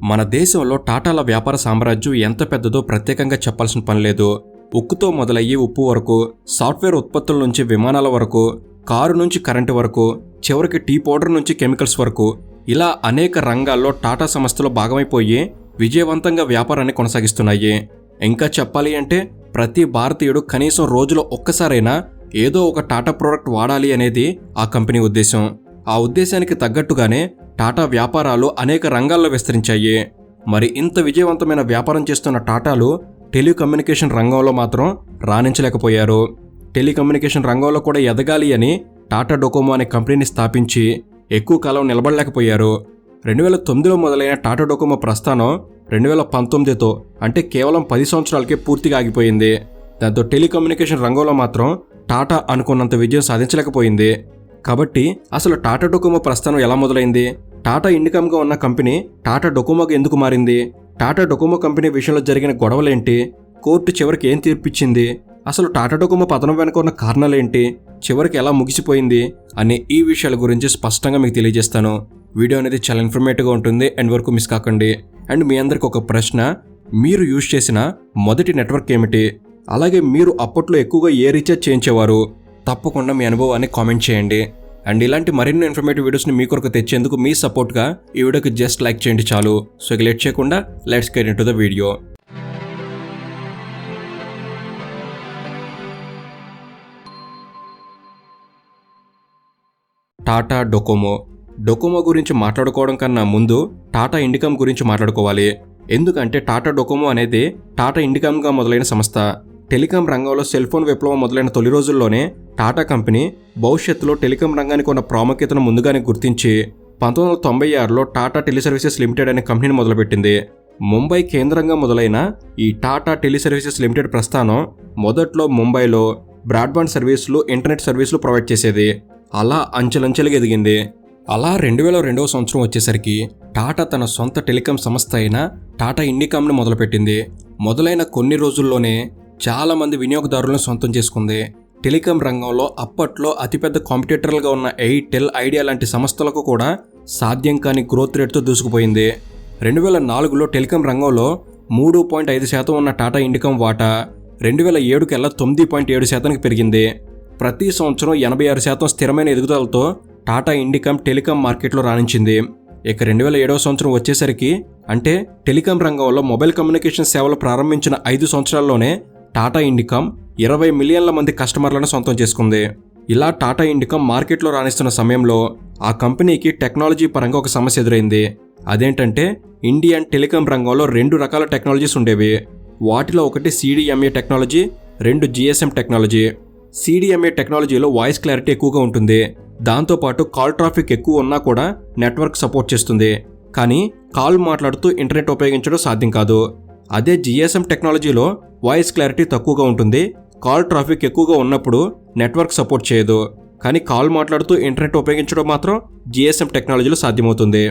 మన దేశంలో టాటాల వ్యాపార సామ్రాజ్యం ఎంత పెద్దదో ప్రత్యేకంగా చెప్పాల్సిన పని లేదు. ఉక్కుతో మొదలయ్యి ఉప్పు వరకు, సాఫ్ట్వేర్ ఉత్పత్తుల నుంచి విమానాల వరకు, కారు నుంచి కరెంటు వరకు, చివరికి టీ పౌడర్ నుంచి కెమికల్స్ వరకు, ఇలా అనేక రంగాల్లో టాటా సంస్థలు భాగమైపోయి విజయవంతంగా వ్యాపారాన్ని కొనసాగిస్తున్నాయి. ఇంకా చెప్పాలి అంటే ప్రతి భారతీయుడు కనీసం రోజులో ఒక్కసారైనా ఏదో ఒక టాటా ప్రోడక్ట్ వాడాలి అనేది ఆ కంపెనీ ఉద్దేశం. ఆ ఉద్దేశానికి తగ్గట్టుగానే టాటా వ్యాపారాలు అనేక రంగాల్లో విస్తరించాయి. మరి ఇంత విజయవంతమైన వ్యాపారం చేస్తున్న టాటాలు టెలికమ్యూనికేషన్ రంగంలో మాత్రం రాణించలేకపోయారు. టెలికమ్యూనికేషన్ రంగంలో కూడా ఎదగాలి అని టాటా డొకోమో అనే కంపెనీని స్థాపించి ఎక్కువ కాలం నిలబడలేకపోయారు. 2009లో మొదలైన టాటా డొకోమో ప్రస్థానం 2019తో అంటే కేవలం 10 సంవత్సరాలకే పూర్తిగా ఆగిపోయింది. దాంతో టెలికమ్యూనికేషన్ రంగంలో మాత్రం టాటా అనుకున్నంత విజయం సాధించలేకపోయింది. కాబట్టి అసలు టాటా డొకోమో ప్రస్థానం ఎలా మొదలైంది? టాటా ఇండికామ్గా ఉన్న కంపెనీ టాటా డొకోమోగా ఎందుకు మారింది? టాటా డొకోమో కంపెనీ విషయంలో జరిగిన గొడవలేంటి? కోర్టు చివరికి ఏం తీర్పిచ్చింది? అసలు టాటా డొకోమో పతనం వెనుక ఉన్న కారణాలేంటి? చివరికి ఎలా ముగిసిపోయింది అనే ఈ విషయాల గురించి స్పష్టంగా మీకు తెలియజేస్తాను. వీడియో అనేది చాలా ఇన్ఫర్మేటివ్గా ఉంటుంది, ఎండ్ వరకు మిస్ కాకండి. అండ్ మీ అందరికి ఒక ప్రశ్న, మీరు యూజ్ చేసిన మొదటి నెట్వర్క్ ఏమిటి? అలాగే మీరు అప్పట్లో ఎక్కువగా ఏ రీఛార్జ్ చేయించేవారు? తప్పకుండా మీ అనుభవాన్ని కామెంట్ చేయండి. అండ్ ఇలాంటి మరిన్ని ఇన్ఫర్మేటివ్ వీడియోస్ని మీ కొరకు తెచ్చేందుకు మీ సపోర్ట్గా ఈ వీడియోకి జస్ట్ లైక్ చేయండి చాలు. సో ఇక లేట్ చేయకుండా let's get into the video. Tata Docomo. Docomo గురించి మాట్లాడుకోవడం కన్నా ముందు టాటా ఇండికామ్ గురించి మాట్లాడుకోవాలి. ఎందుకంటే టాటా డొకోమో అనేది టాటా ఇండికామ్గా మొదలైన సంస్థ. టెలికాం రంగంలో సెల్ ఫోన్ విప్లవం మొదలైన తొలి రోజుల్లోనే టాటా కంపెనీ భవిష్యత్తులో టెలికాం రంగానికి ఉన్న ప్రాముఖ్యతను ముందుగానే గుర్తించి 1996లో టాటా టెలిసర్వీసెస్ లిమిటెడ్ అనే కంపెనీని మొదలుపెట్టింది. ముంబై కేంద్రంగా మొదలైన ఈ టాటా టెలిసర్వీసెస్ లిమిటెడ్ ప్రస్థానం మొదట్లో ముంబైలో బ్రాడ్బ్యాండ్ సర్వీసులు, ఇంటర్నెట్ సర్వీసులు ప్రొవైడ్ చేసేది. అలా అంచెలంచెలుగా ఎదిగింది. అలా 2002వ సంవత్సరం వచ్చేసరికి టాటా తన సొంత టెలికాం సంస్థ అయిన టాటా ఇండికామ్ను మొదలుపెట్టింది. మొదలైన కొన్ని రోజుల్లోనే చాలామంది వినియోగదారులను సొంతం చేసుకుంది. టెలికాం రంగంలో అప్పట్లో అతిపెద్ద కాంపిటేటర్లుగా ఉన్న ఎయిర్టెల్, ఐడియా లాంటి సంస్థలకు కూడా సాధ్యం కాని గ్రోత్ రేట్తో దూసుకుపోయింది. 2004లో టెలికాం రంగంలో 3.5% ఉన్న టాటా ఇండికామ్ వాటా 2007 కల్లా 9.7%కి పెరిగింది. ప్రతి సంవత్సరం 86% స్థిరమైన ఎదుగుదలతో టాటా ఇండికామ్ టెలికాం మార్కెట్లో రాణించింది. ఇక 2007వ సంవత్సరం వచ్చేసరికి అంటే టెలికాం రంగంలో మొబైల్ కమ్యూనికేషన్ సేవలు ప్రారంభించిన 5 సంవత్సరాల్లోనే టాటా ఇండికామ్ 20 మిలియన్ల మంది కస్టమర్లను సొంతం చేసుకుంది. ఇలా టాటా ఇండికామ్ మార్కెట్లో రాణిస్తున్న సమయంలో ఆ కంపెనీకి టెక్నాలజీ పరంగా ఒక సమస్య ఎదురైంది. అదేంటంటే ఇండియన్ టెలికాం రంగంలో 2 రకాల టెక్నాలజీస్ ఉండేవి. వాటిలో ఒకటి CDMA technology, 2 GSM technology. CDMA టెక్నాలజీలో వాయిస్ క్లారిటీ ఎక్కువగా ఉంటుంది. దాంతోపాటు కాల్ ట్రాఫిక్ ఎక్కువ ఉన్నా కూడా నెట్వర్క్ సపోర్ట్ చేస్తుంది. కానీ కాల్ మాట్లాడుతూ ఇంటర్నెట్ ఉపయోగించడం సాధ్యం కాదు. అదే GSM టెక్నాలజీలో వాయిస్ క్లారిటీ తక్కువగా ఉంటుంది. కాల్ ట్రాఫిక్ ఎక్కువగా ఉన్నప్పుడు నెట్వర్క్ సపోర్ట్ చేయదు. కానీ కాల్ మాట్లాడుతూ ఇంటర్నెట్ ఉపయోగించడం మాత్రం GSM టెక్నాలజీలో సాధ్యమవుతుంది.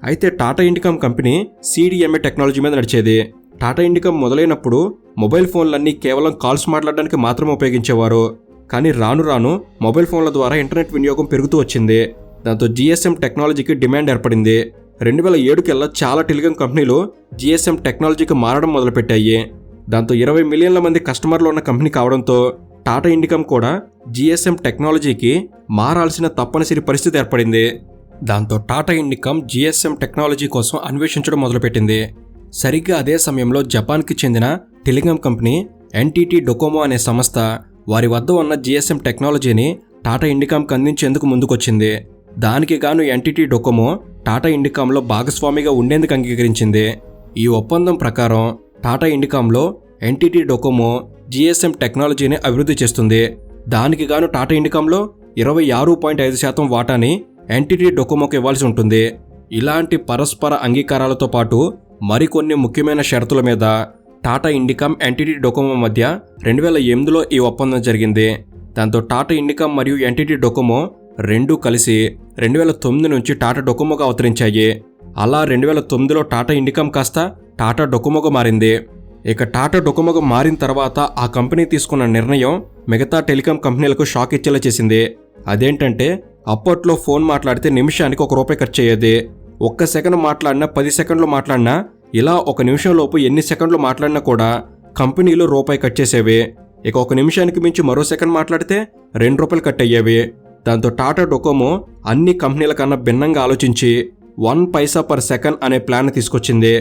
అయితే Tata Indicom company CDMA technology మీద నడిచేది. టాటా ఇండికామ్ మొదలైనప్పుడు మొబైల్ ఫోన్లన్నీ కేవలం కాల్స్ మాట్లాడడానికి మాత్రమే ఉపయోగించేవారు. కానీ రాను రాను మొబైల్ ఫోన్ల ద్వారా ఇంటర్నెట్ వినియోగం పెరుగుతూ వచ్చింది. దాంతో GSM టెక్నాలజీకి డిమాండ్ ఏర్పడింది. 2007 కల్లా చాలా టెలికాం కంపెనీలు GSM టెక్నాలజీకి మారడం మొదలుపెట్టాయి. దాంతో 20 మిలియన్ల మంది కస్టమర్లు ఉన్న కంపెనీ కావడంతో టాటా ఇండికామ్ కూడా GSM టెక్నాలజీకి మారాల్సిన తప్పనిసరి పరిస్థితి ఏర్పడింది. దాంతో టాటా ఇండికామ్ GSM టెక్నాలజీ కోసం అన్వేషించడం మొదలుపెట్టింది. సరిగ్గా అదే సమయంలో జపాన్కి చెందిన టెలికాం కంపెనీ NTT డొకోమో అనే సంస్థ వారి వద్ద ఉన్న GSM టెక్నాలజీని టాటా ఇండికామ్కి అందించేందుకు ముందుకొచ్చింది. దానికి గాను NTT డొకోమో టాటా ఇండికామ్లో భాగస్వామిగా ఉండేందుకు అంగీకరించింది. ఈ ఒప్పందం ప్రకారం టాటా ఇండికామ్లో NTT డొకోమో GSM టెక్నాలజీని అభివృద్ధి చేస్తుంది. దానికి గాను టాటా ఇండికామ్లో 26.5% వాటాని NTT డొకోమోకి ఇవ్వాల్సి ఉంటుంది. ఇలాంటి పరస్పర అంగీకారాలతో పాటు మరికొన్ని ముఖ్యమైన షరతుల మీద టాటా ఇండికామ్, NTT డొకోమో మధ్య 2008లో ఈ ఒప్పందం జరిగింది. దాంతో టాటా ఇండికామ్ మరియు NTT డొకోమో రెండూ కలిసి 2009 నుంచి టాటా డొకోమోగా అవతరించాయి. అలా 2009లో టాటా ఇండికామ్ కాస్త టాటా డొకోమోగా మారింది. ఇక టాటా డొకోమోగా మారిన తర్వాత ఆ కంపెనీ తీసుకున్న నిర్ణయం మిగతా టెలికాం కంపెనీలకు షాక్ ఇచ్చేలా చేసింది. అదేంటంటే అప్పట్లో ఫోన్ మాట్లాడితే నిమిషానికి ₹1 ఖర్చు అయ్యేది. ఒక్క సెకండ్ మాట్లాడినా 10 సెకండ్లు మాట్లాడినా ఇలా 1 నిమిషం లోపు ఎన్ని సెకండ్లు మాట్లాడినా కూడా కంపెనీలు రూపాయి కట్ చేసేవి. ఇక 1 నిమిషానికి మించి మరో సెకండ్ మాట్లాడితే ₹2 కట్ అయ్యేవి. దాంతో టాటా డొకోమో అన్ని కంపెనీల కన్నా భిన్నంగా ఆలోచించి 1 పైసా పర్ సెకండ్ అనే ప్లాన్ తీసుకొచ్చింది.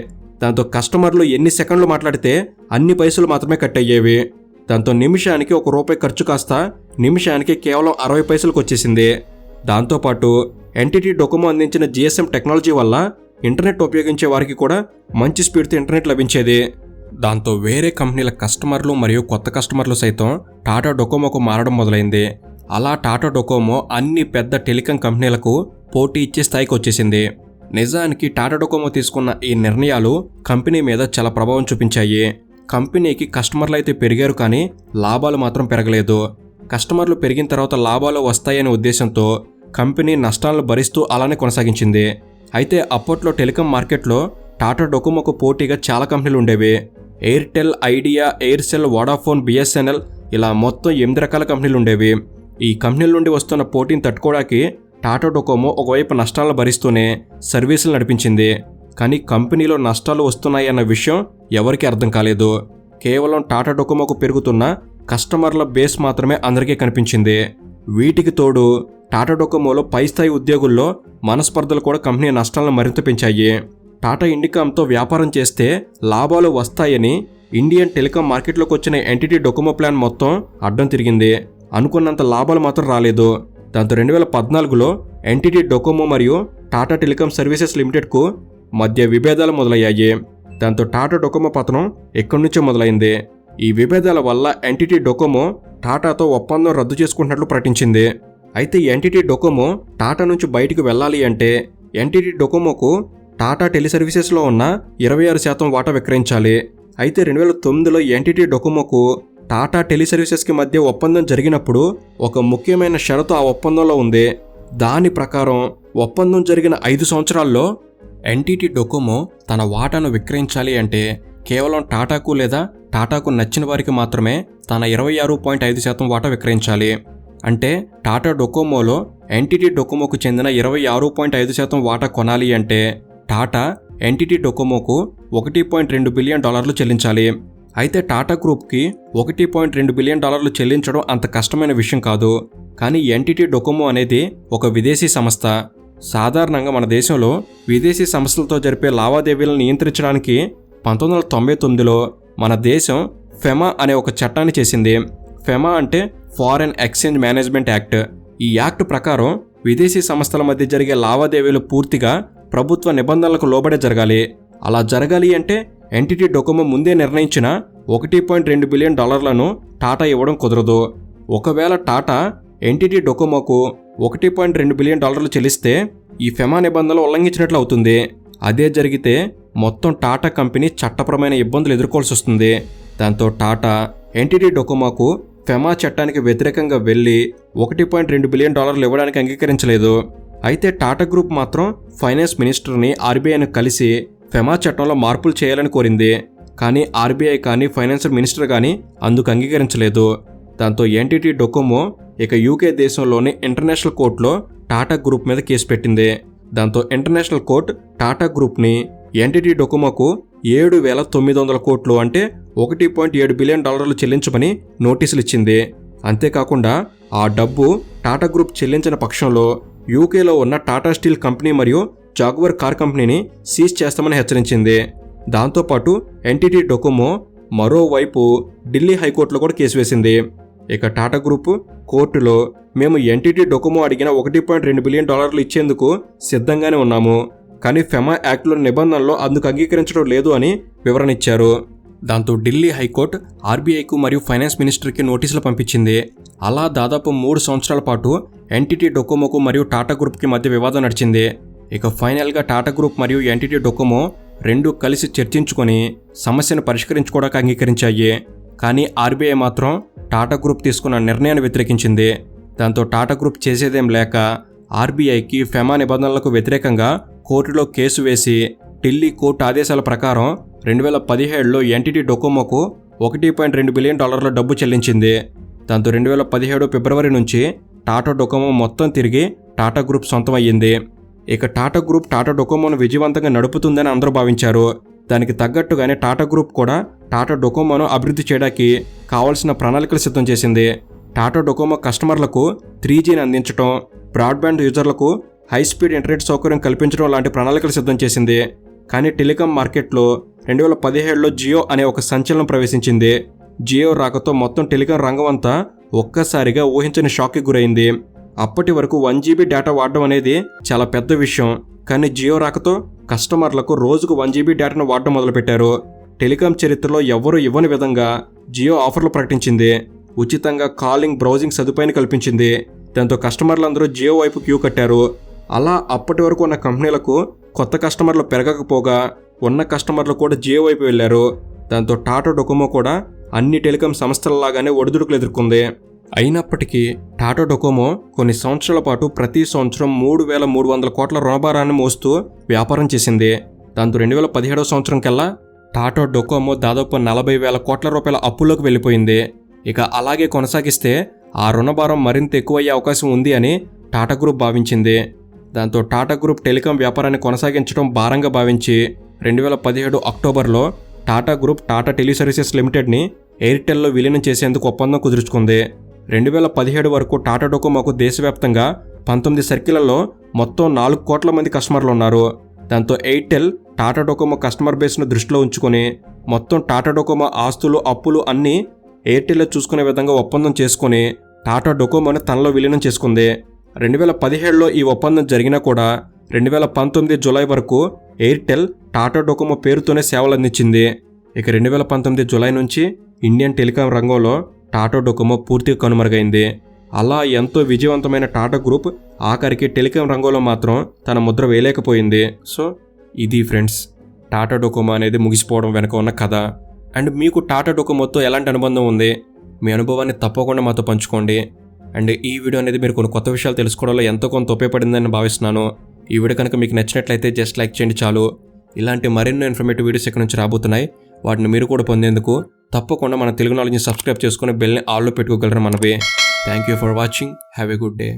దాంతో కస్టమర్లు ఎన్ని సెకండ్లు మాట్లాడితే అన్ని పైసలు మాత్రమే కట్ అయ్యేవి. దాంతో నిమిషానికి ₹1 ఖర్చు కాస్త నిమిషానికి కేవలం 60 పైసలకు వచ్చేసింది. దాంతోపాటు ఎన్టీటీ డొకోమో అందించిన GSM టెక్నాలజీ వల్ల ఇంటర్నెట్ ఉపయోగించే వారికి కూడా మంచి స్పీడ్తో ఇంటర్నెట్ లభించేది. దాంతో వేరే కంపెనీల కస్టమర్లు మరియు కొత్త కస్టమర్లు సైతం టాటా డొకోమోకు మారడం మొదలైంది. అలా టాటా డొకోమో అన్ని పెద్ద టెలికాం కంపెనీలకు పోటీ ఇచ్చే స్థాయికి వచ్చేసింది. నిజానికి టాటా డొకోమో తీసుకున్న ఈ నిర్ణయాలు కంపెనీ మీద చాలా ప్రభావం చూపించాయి. కంపెనీకి కస్టమర్లు అయితే పెరిగారు, కానీ లాభాలు మాత్రం పెరగలేదు. కస్టమర్లు పెరిగిన తర్వాత లాభాలు వస్తాయనే ఉద్దేశంతో కంపెనీ నష్టాలను భరిస్తూ అలానే కొనసాగించింది. అయితే అప్పట్లో టెలికాం మార్కెట్లో టాటా డొకోమోకు పోటీగా చాలా కంపెనీలు ఉండేవి. Airtel, idea, Aircel, Vodafone, BSNL ఇలా మొత్తం 8 రకాల కంపెనీలు ఉండేవి. ఈ కంపెనీల నుండి వస్తున్న పోటీని తట్టుకోవడానికి టాటా డొకోమో ఒకవైపు నష్టాలను భరిస్తూనే సర్వీసులు నడిపించింది. కానీ కంపెనీలో నష్టాలు వస్తున్నాయన్న విషయం ఎవరికీ అర్థం కాలేదు. కేవలం టాటా డొకోమోకు పెరుగుతున్న కస్టమర్ల బేస్ మాత్రమే అందరికీ కనిపించింది. వీటికి తోడు టాటా డొకోమోలో పై స్థాయి ఉద్యోగుల్లో మనస్పర్ధలు కూడా కంపెనీ నష్టాలను మరింత పెంచాయి. టాటా ఇండికామ్తో వ్యాపారం చేస్తే లాభాలు వస్తాయని ఇండియన్ టెలికాం మార్కెట్లోకి వచ్చిన ఎన్టీటీ డొకోమో ప్లాన్ మొత్తం అడ్డం తిరిగింది. అనుకున్నంత లాభాలు మాత్రం రాలేదు. దాంతో 2014లో ఎన్టీటీ డొకోమో మరియు టాటా టెలికాం సర్వీసెస్ లిమిటెడ్కు మధ్య విభేదాలు మొదలయ్యాయి. దాంతో టాటా డొకోమో పతనం ఎక్కడి నుంచో మొదలైంది. ఈ విభేదాల వల్ల ఎన్టీటీ డొకోమో టాటాతో ఒప్పందం రద్దు చేసుకుంటున్నట్లు ప్రకటించింది. అయితే ఎన్టీటీ డొకోమో టాటా నుంచి బయటికి వెళ్ళాలి అంటే ఎన్టీటీ డొకోమోకు టాటా టెలిసర్వీసెస్లో ఉన్న 26% వాటా విక్రయించాలి. అయితే 2009లో ఎన్టీటీ డొకోమోకు టాటా టెలిసర్వీసెస్కి మధ్య ఒప్పందం జరిగినప్పుడు ఒక ముఖ్యమైన షరతు ఆ ఒప్పందంలో ఉంది. దాని ప్రకారం ఒప్పందం జరిగిన 5 సంవత్సరాల్లో ఎన్టీటీ డొకోమో తన వాటాను విక్రయించాలి అంటే కేవలం టాటాకు లేదా టాటాకు నచ్చిన వారికి మాత్రమే తన 26.5% వాటా విక్రయించాలి. అంటే టాటా డొకోమోలో ఎన్టీటీ డొకోమోకు చెందిన 26.5% వాటా కొనాలి అంటే టాటా ఎన్టీటీ డొకోమోకు $1.2 బిలియన్ చెల్లించాలి. అయితే టాటా గ్రూప్కి $1.2 బిలియన్ చెల్లించడం అంత కష్టమైన విషయం కాదు. కానీ ఎన్టీటీ డొకోమో అనేది ఒక విదేశీ సంస్థ. సాధారణంగా మన దేశంలో విదేశీ సంస్థలతో జరిపే లావాదేవీలను నియంత్రించడానికి 1999లో మన దేశం ఫెమా అనే ఒక చట్టాన్ని చేసింది. ఫెమా అంటే ఫారెన్ ఎక్స్చేంజ్ మేనేజ్మెంట్ యాక్ట్. ఈ యాక్ట్ ప్రకారం విదేశీ సంస్థల మధ్య జరిగే లావాదేవీలు పూర్తిగా ప్రభుత్వ నిబంధనలకు లోబడే జరగాలి. అలా జరగాలి అంటే ఎన్టీటీ డొకోమో ముందే నిర్ణయించిన $1.2 బిలియన్ టాటా ఇవ్వడం కుదరదు. ఒకవేళ టాటా ఎన్టీటీ డొకోమోకు $1.2 బిలియన్ చెల్లిస్తే ఈ ఫెమా నిబంధనలు ఉల్లంఘించినట్లు అవుతుంది. అదే జరిగితే మొత్తం టాటా కంపెనీ చట్టపరమైన ఇబ్బందులు ఎదుర్కోవాల్సి వస్తుంది. దాంతో టాటా ఎన్టీటీ డొకోమోకు ఫెమా చట్టానికి వ్యతిరేకంగా వెళ్లి $1.2 బిలియన్ ఇవ్వడానికి అంగీకరించలేదు. అయితే టాటా గ్రూప్ మాత్రం ఫైనాన్స్ మినిస్టర్ని, RBIని కలిసి ఫెమా చట్టంలో మార్పులు చేయాలని కోరింది. కానీ RBI కానీ ఫైనాన్షియల్ మినిస్టర్ కానీ అందుకు అంగీకరించలేదు. దాంతో ఎన్టీటీ డొకోమో ఇక UK దేశంలోని ఇంటర్నేషనల్ కోర్టులో టాటా గ్రూప్ మీద కేసు పెట్టింది. దాంతో ఇంటర్నేషనల్ కోర్టు టాటా గ్రూప్ని ఎన్టీటీ డొకోమోకు 7,900 కోట్లు అంటే $1.7 బిలియన్ చెల్లించమని నోటీసులు ఇచ్చింది. అంతేకాకుండా ఆ డబ్బు టాటా గ్రూప్ చెల్లించిన పక్షంలో UKలో ఉన్న టాటా స్టీల్ కంపెనీ మరియు జాగ్వర్ కార్ కంపెనీని సీజ్ చేస్తామని హెచ్చరించింది. దాంతోపాటు ఎన్టీటీ డొకోమో మరోవైపు ఢిల్లీ హైకోర్టులో కూడా కేసు వేసింది. ఇక టాటా గ్రూప్ కోర్టులో మేము ఎన్టీటీ డొకోమో అడిగిన $1.2 బిలియన్ ఇచ్చేందుకు సిద్ధంగానే ఉన్నాము, కానీ ఫెమా యాక్ట్లో నిబంధనల్లో అందుకు అంగీకరించడం లేదు అని వివరణ ఇచ్చారు. దాంతో ఢిల్లీ హైకోర్టు RBIకు మరియు ఫైనాన్స్ మినిస్టర్కి నోటీసులు పంపించింది. అలా దాదాపు 3 సంవత్సరాల పాటు ఎన్టీటీ డొకోమోకు మరియు టాటా గ్రూప్కి మధ్య వివాదం నడిచింది. ఇక ఫైనల్గా టాటా గ్రూప్ మరియు ఎన్టీటీ డొకోమో రెండూ కలిసి చర్చించుకొని సమస్యను పరిష్కరించుకోవడానికి అంగీకరించాయి. కానీ RBI మాత్రం టాటా గ్రూప్ తీసుకున్న నిర్ణయాన్ని వ్యతిరేకించింది. దాంతో టాటా గ్రూప్ చేసేదేం లేక RBIకి ఫెమా నిబంధనలకు వ్యతిరేకంగా కోర్టులో కేసు వేసి ఢిల్లీ కోర్టు ఆదేశాల ప్రకారం 2017లో ఎన్టీటీ డొకోమోకు $1.2 బిలియన్ డబ్బు చెల్లించింది. దాంతో 2017 ఫిబ్రవరి నుంచి టాటా డొకోమో మొత్తం తిరిగి టాటా గ్రూప్ సొంతం అయ్యింది. ఇక టాటా గ్రూప్ టాటా డొకోమోను విజయవంతంగా నడుపుతుందని అందరూ భావించారు. దానికి తగ్గట్టుగానే టాటా గ్రూప్ కూడా టాటా డొకోమోను అభివృద్ధి చేయడానికి కావాల్సిన ప్రణాళికలు సిద్ధం చేసింది. టాటా డొకోమో కస్టమర్లకు 3Gని అందించడం, బ్రాడ్బ్యాండ్ యూజర్లకు హై స్పీడ్ ఇంటర్నెట్ సౌకర్యం కల్పించడం లాంటి ప్రణాళికలు సిద్ధం చేసింది. కానీ టెలికాం మార్కెట్లో 2017లో జియో అనే ఒక సంచలనం ప్రవేశించింది. జియో రాకతో మొత్తం టెలికాం రంగం అంతా ఒక్కసారిగా ఊహించని షాక్కి గురైంది. అప్పటి వరకు 1GB డేటా వాడడం అనేది చాలా పెద్ద విషయం. కానీ జియో రాకతో కస్టమర్లకు రోజుకు 1GB డేటాను వాడడం మొదలుపెట్టారు. టెలికాం చరిత్రలో ఎవ్వరూ ఇవ్వని విధంగా జియో ఆఫర్లు ప్రకటించింది. ఉచితంగా కాలింగ్, బ్రౌజింగ్ సదుపాయాన్ని కల్పించింది. దాంతో కస్టమర్లందరూ జియో వైపు క్యూ కట్టారు. అలా అప్పటి వరకు ఉన్న కంపెనీలకు కొత్త కస్టమర్లు పెరగకపోగా ఉన్న కస్టమర్లు కూడా జియో వైపు వెళ్లారు. దాంతో టాటా డొకోమో కూడా అన్ని టెలికాం సంస్థలలాగానే ఒడిదుడుకులు ఎదుర్కొంది. అయినప్పటికీ టాటా డొకోమో కొన్ని సంవత్సరాల పాటు ప్రతి సంవత్సరం 3,300 కోట్ల రుణభారాన్ని మోస్తూ వ్యాపారం చేసింది. దాంతో 2017 సంవత్సరం కల్లా టాటా డొకోమో దాదాపు 40,000 కోట్ల రూపాయల అప్పుల్లోకి వెళ్ళిపోయింది. ఇక అలాగే కొనసాగిస్తే ఆ రుణభారం మరింత ఎక్కువయ్యే అవకాశం ఉంది అని టాటా గ్రూప్ భావించింది. దాంతో టాటా గ్రూప్ టెలికాం వ్యాపారాన్ని కొనసాగించడం భారంగా భావించి 2017 అక్టోబర్లో టాటా గ్రూప్ టాటా టెలిసర్వీసెస్ లిమిటెడ్ని ఎయిర్టెల్లో విలీనం చేసేందుకు ఒప్పందం కుదుర్చుకుంది. 2017 వరకు టాటా డొకోమోకు దేశవ్యాప్తంగా 19 సర్కిళ్లలో మొత్తం 4 కోట్ల మంది కస్టమర్లు ఉన్నారు. దాంతో ఎయిర్టెల్ టాటా డొకోమో కస్టమర్ బేస్ను దృష్టిలో ఉంచుకొని మొత్తం టాటా డొకోమో ఆస్తులు, అప్పులు అన్నీ ఎయిర్టెల్లో చూసుకునే విధంగా ఒప్పందం చేసుకుని టాటా డొకోమోని తనలో విలీనం చేసుకుంది. 2017లో ఈ ఒప్పందం జరిగినా కూడా 2019 జూలై వరకు ఎయిర్టెల్ టాటా డొకోమో పేరుతోనే సేవలు అందించింది. ఇక 2019 జూలై నుంచి ఇండియన్ టెలికాం రంగంలో టాటా డొకోమో పూర్తిగా కనుమరుగైంది. అలా ఎంతో విజయవంతమైన టాటా గ్రూప్ ఆఖరికి టెలికాం రంగంలో మాత్రం తన ముద్ర వేయలేకపోయింది. సో ఇది ఫ్రెండ్స్, టాటా డొకోమో అనేది ముగిసిపోవడం వెనక ఉన్న కథ. అండ్ మీకు టాటా డొకోమోతో ఎలాంటి అనుబంధం ఉంది? మీ అనుభవాన్ని తప్పకుండా మాతో పంచుకోండి. అండ్ ఈ వీడియో అనేది మీరు కొన్ని కొత్త విషయాలు తెలుసుకోవడంలో ఎంతో కొంత ఉపయోగపడిందని భావిస్తున్నాను. ఈ వీడియో కనుక మీకు నచ్చినట్లయితే జస్ట్ లైక్ చేయండి చాలు. ఇలాంటి మరెన్నో ఇన్ఫర్మేటివ్ వీడియోస్ ఇక్కడ నుంచి రాబోతున్నాయి. వాటిని మీరు కూడా పొందేందుకు తప్పకుండా మన తెలుగు నాలెడ్జ్ని సబ్స్క్రైబ్ చేసుకుని బెల్ని ఆల్లో పెట్టుకోగలరు మనవి. Thank you for watching. Have a good day.